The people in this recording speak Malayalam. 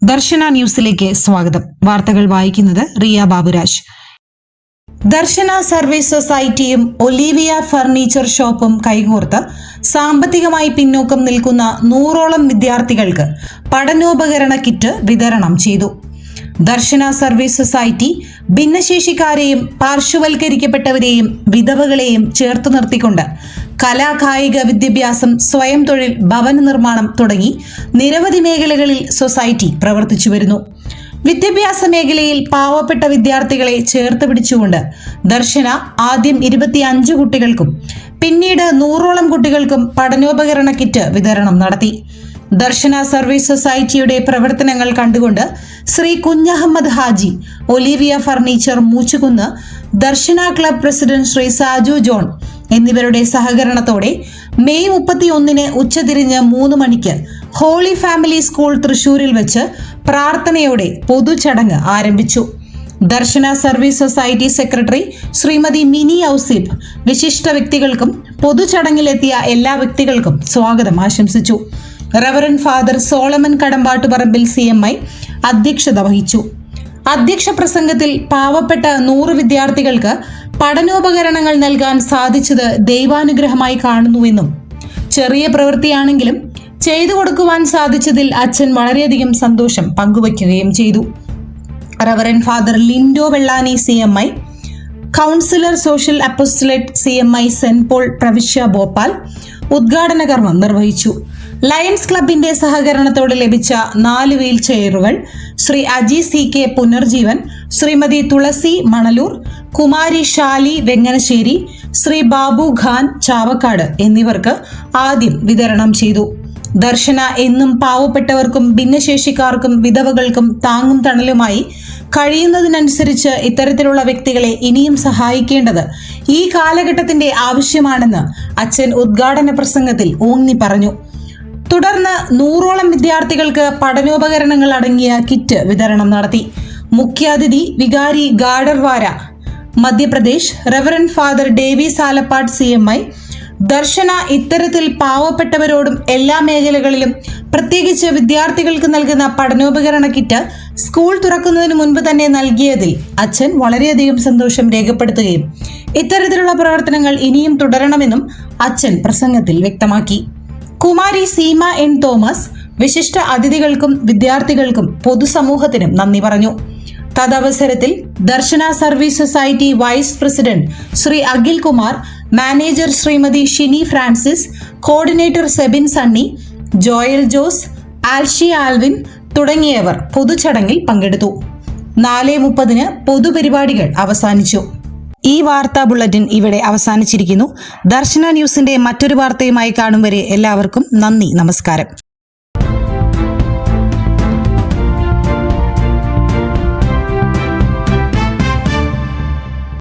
ദർശന ന്യൂസിലേക്ക് സ്വാഗതം. വാർത്തകൾ വായിക്കുന്നത് റിയ ബാബുരാജ്. ദർശന സർവീസ് സൊസൈറ്റിയും ഒലീവിയ ഫർണിച്ചർ ഷോപ്പും കൈകോർത്ത് സാമ്പത്തികമായി പിന്നോക്കം നിൽക്കുന്ന 100ഓളം വിദ്യാർത്ഥികൾക്ക് പഠനോപകരണ കിറ്റ് വിതരണം ചെയ്തു. ദർശന സർവീസ് സൊസൈറ്റി ഭിന്നശേഷിക്കാരെയും പാർശ്വവൽക്കരിക്കപ്പെട്ടവരെയും വിധവകളെയും ചേർത്തു നിർത്തിക്കൊണ്ട് കലാ കായിക വിദ്യാഭ്യാസം, സ്വയം തൊഴിൽ, ഭവന നിർമ്മാണം തുടങ്ങി നിരവധി മേഖലകളിൽ സൊസൈറ്റി പ്രവർത്തിച്ചു വരുന്നു. വിദ്യാഭ്യാസ മേഖലയിൽ പാവപ്പെട്ട വിദ്യാർത്ഥികളെ ചേർത്ത് പിടിച്ചുകൊണ്ട് ദർശന ആദ്യം 25 കുട്ടികൾക്കും പിന്നീട് 100ഓളം കുട്ടികൾക്കും പഠനോപകരണ കിറ്റ് വിതരണം നടത്തി. ദർശന സർവീസ് സൊസൈറ്റിയുടെ പ്രവർത്തനങ്ങൾ കണ്ടുകൊണ്ട് Sri Kunjahammed Haji, Olivia furniture Moochukunnu, Darshana club president Sri Saju John എന്നിവരുടെ സഹകരണത്തോടെ മെയ് 31 ഉച്ചതിരിഞ്ഞ് 3 മണിക്ക് ഹോളി ഫാമിലി സ്കൂൾ തൃശൂരിൽ വെച്ച് പ്രാർത്ഥനയോടെ പൊതുചടങ്ങ് ആരംഭിച്ചു. Darshana service society secretary Srimathi Mini Ousif വിശിഷ്ട വ്യക്തികൾക്കും പൊതുചടങ്ങിലെത്തിയ എല്ലാ വ്യക്തികൾക്കും സ്വാഗതം ആശംസിച്ചു. Reverend father Solomon Kadambattuparambil CMI അധ്യക്ഷത വഹിച്ചു. അധ്യക്ഷ പ്രസംഗത്തിൽ പാവപ്പെട്ട 100 വിദ്യാർത്ഥികൾക്ക് പഠനോപകരണങ്ങൾ നൽകാൻ സാധിച്ചത് ദൈവാനുഗ്രഹമായി കാണുന്നുവെന്നും ചെറിയ പ്രവൃത്തിയാണെങ്കിലും ചെയ്തു കൊടുക്കുവാൻ സാധിച്ചതിൽ അച്ഛൻ വളരെയധികം സന്തോഷം പങ്കുവയ്ക്കുകയും ചെയ്തു. Reverend father Lindo Vellani CMI, councillor social apostolate CMI Saint Paul പ്രവിശ്യ ഭോപ്പാൽ ഉദ്ഘാടന കർമ്മം നിർവഹിച്ചു. ലയൺസ് ക്ലബിന്റെ സഹകരണത്തോടെ ലഭിച്ച 4 വീൽ ചെയറുകൾ ശ്രീ അജി CK പുനർജീവൻ, ശ്രീമതി തുളസി മണലൂർ, കുമാരി ഷാലി വെങ്ങനശ്ശേരി, ശ്രീ ബാബു ഖാൻ ചാവക്കാട് എന്നിവർക്ക് ആദ്യം വിതരണം ചെയ്തു. ദർശന എന്നും പാവപ്പെട്ടവർക്കും ഭിന്നശേഷിക്കാർക്കും വിധവകൾക്കും താങ്ങും തണലുമായി കഴിയുന്നതിനനുസരിച്ച് ഇത്തരത്തിലുള്ള വ്യക്തികളെ ഇനിയും സഹായിക്കേണ്ടത് ഈ കാലഘട്ടത്തിന്റെ ആവശ്യമാണെന്ന് അച്ഛൻ ഉദ്ഘാടന പ്രസംഗത്തിൽ ഊന്നി പറഞ്ഞു. തുടർന്ന് 100ഓളം വിദ്യാർത്ഥികൾക്ക് പഠനോപകരണങ്ങൾ അടങ്ങിയ കിറ്റ് വിതരണം നടത്തി. മുഖ്യാതിഥി വികാരി Gadarwara Madhya Pradesh, reverend father Davis Alappat CMI, ദർശന ഇത്തരത്തിൽ പാവപ്പെട്ടവരോടും എല്ലാ മേഖലകളിലും പ്രത്യേകിച്ച് വിദ്യാർത്ഥികൾക്ക് നൽകുന്ന പഠനോപകരണ കിറ്റ് സ്കൂൾ തുറക്കുന്നതിന് മുൻപ് തന്നെ നൽകിയതിൽ അച്ഛൻ വളരെയധികം സന്തോഷം രേഖപ്പെടുത്തുകയും ഇത്തരത്തിലുള്ള പ്രവർത്തനങ്ങൾ ഇനിയും തുടരണമെന്നും അച്ഛൻ പ്രസംഗത്തിൽ വ്യക്തമാക്കി. കുമാരി സീമ N തോമസ് വിശിഷ്ട അതിഥികൾക്കും വിദ്യാർത്ഥികൾക്കും പൊതുസമൂഹത്തിനും നന്ദി പറഞ്ഞു. തദവസരത്തിൽ Darshana service society vice president Sri Akhil Kumar, manager Srimathi Shini Francis, coordinator Sebin Sunny, Joel Jose, Alshi Alvin തുടങ്ങിയവർ പൊതുചടങ്ങിൽ പങ്കെടുത്തു. 4:30 പൊതുപരിപാടികൾ അവസാനിച്ചു. ഈ വാർത്താ ബുള്ളറ്റിൻ ഇവിടെ അവസാനിച്ചിരിക്കുന്നു. ദർശന ന്യൂസിന്റെ മറ്റൊരു വാർത്തയുമായി കാണും വരെ എല്ലാവർക്കും നന്ദി, നമസ്കാരം.